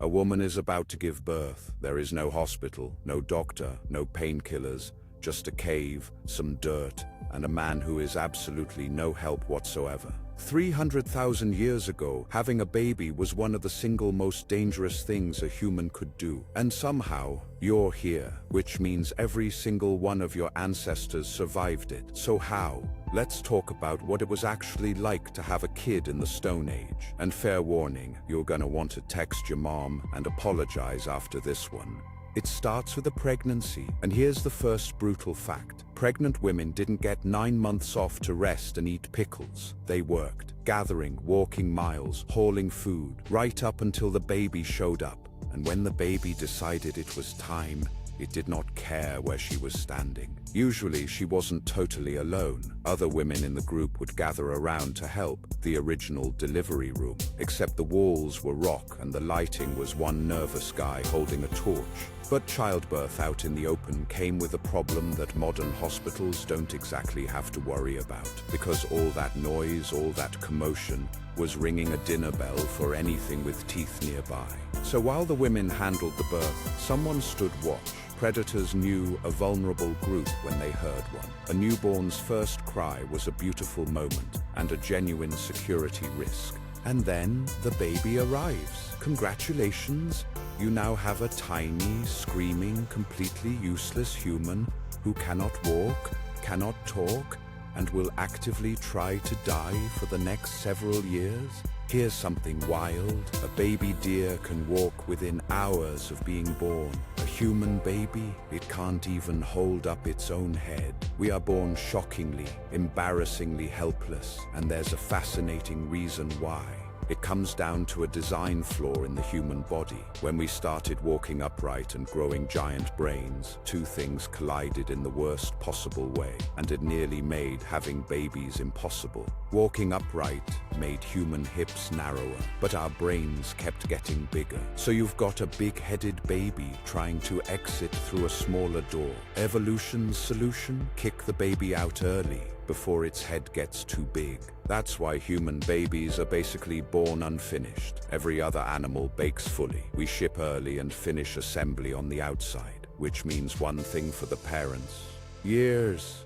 A woman is about to give birth. There is no hospital, no doctor, no painkillers, just a cave, some dirt, and a man who is absolutely no help whatsoever. 300,000 years ago, having a baby was one of the single most dangerous things a human could do. And somehow, you're here, which means every single one of your ancestors survived it. So how? Let's talk about what it was actually like to have a kid in the Stone Age. And fair warning, you're gonna want to text your mom and apologize after this one. It starts with a pregnancy, and here's the first brutal fact. Pregnant women didn't get 9 months off to rest and eat pickles. They worked, gathering, walking miles, hauling food, right up until the baby showed up. And when the baby decided it was time, it did not care where she was standing. Usually, she wasn't totally alone. Other women in the group would gather around to help, the original delivery room. Except the walls were rock and the lighting was one nervous guy holding a torch. But childbirth out in the open came with a problem that modern hospitals don't exactly have to worry about, because all that noise, all that commotion, was ringing a dinner bell for anything with teeth nearby. So while the women handled the birth, someone stood watch. Predators knew a vulnerable group when they heard one. A newborn's first cry was a beautiful moment and a genuine security risk. And then the baby arrives. Congratulations, you now have a tiny, screaming, completely useless human who cannot walk, cannot talk, and will actively try to die for the next several years. Here's something wild. A baby deer can walk within hours of being born. A human baby, it can't even hold up its own head. We are born shockingly, embarrassingly helpless, and there's a fascinating reason why. It comes down to a design flaw in the human body. When we started walking upright and growing giant brains, two things collided in the worst possible way, and it nearly made having babies impossible. Walking upright made human hips narrower, but our brains kept getting bigger. So you've got a big-headed baby trying to exit through a smaller door. Evolution's solution? Kick the baby out early, before its head gets too big. That's why human babies are basically born unfinished. Every other animal bakes fully. We ship early and finish assembly on the outside, which means one thing for the parents. Years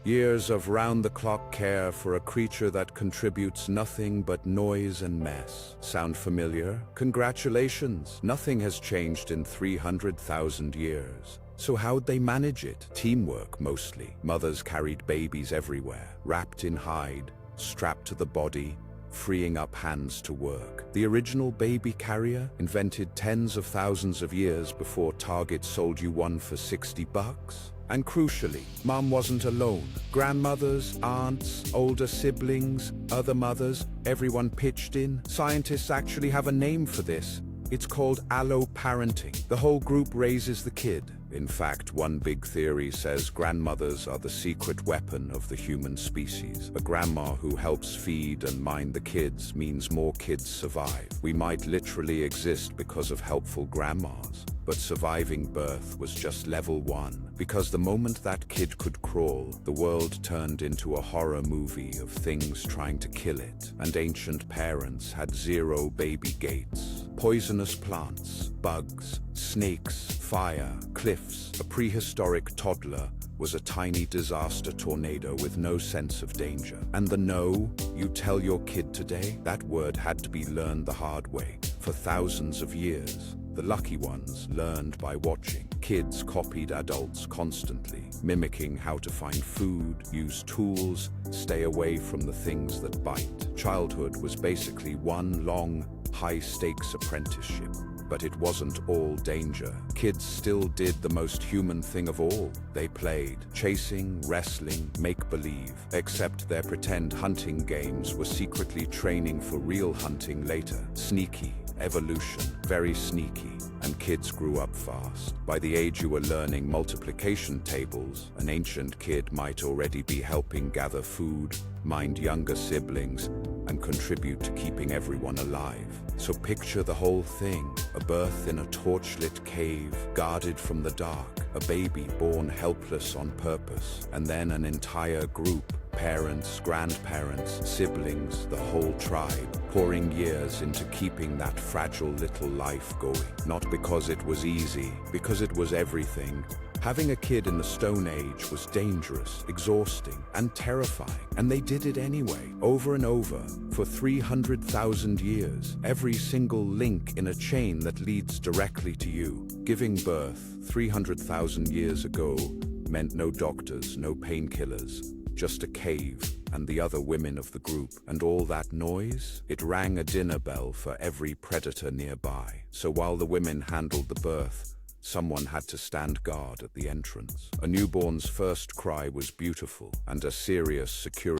of round-the-clock care for a creature that contributes nothing but noise and mess. Sound familiar? Congratulations! Nothing has changed in 300,000 years. So how'd they manage it? Teamwork, mostly. Mothers carried babies everywhere, wrapped in hide, strapped to the body, freeing up hands to work. The original baby carrier, invented tens of thousands of years before Target sold you one for $60. And crucially, Mom wasn't alone. Grandmothers, aunts, older siblings, other mothers, everyone pitched in. Scientists actually have a name for this. It's called alloparenting. The whole group raises the kid. In fact, one big theory says grandmothers are the secret weapon of the human species. A grandma who helps feed and mind the kids means more kids survive. We might literally exist because of helpful grandmas. But surviving birth was just level 1, because the moment that kid could crawl, the world turned into a horror movie of things trying to kill it, and ancient parents had zero baby gates. Poisonous plants, bugs, snakes, fire, cliffs. A prehistoric toddler was a tiny disaster tornado with no sense of danger. And the no you tell your kid today, that word had to be learned the hard way for thousands of years. The lucky ones learned by watching. Kids copied adults constantly, mimicking how to find food, use tools, stay away from the things that bite. Childhood was basically one long, high-stakes apprenticeship. But it wasn't all danger. Kids still did the most human thing of all. They played, chasing, wrestling, make-believe. Except their pretend hunting games were secretly training for real hunting later. Sneaky. Evolution, very sneaky, and kids grew up fast. By the age you were learning multiplication tables, an ancient kid might already be helping gather food, mind younger siblings, and contribute to keeping everyone alive. So picture the whole thing: a birth in a torchlit cave, guarded from the dark, a baby born helpless on purpose, and then an entire group, parents, grandparents, siblings, the whole tribe, pouring years into keeping that fragile little life going. Not because it was easy, because it was everything. Having a kid in the Stone Age was dangerous, exhausting, and terrifying, and they did it anyway, over and over, for 300,000 years. Every single link in a chain that leads directly to you. Giving birth 300,000 years ago meant no doctors, no painkillers, just a cave and the other women of the group. And all that noise? It rang a dinner bell for every predator nearby. So while the women handled the birth, someone had to stand guard at the entrance. A newborn's first cry was beautiful, and a serious security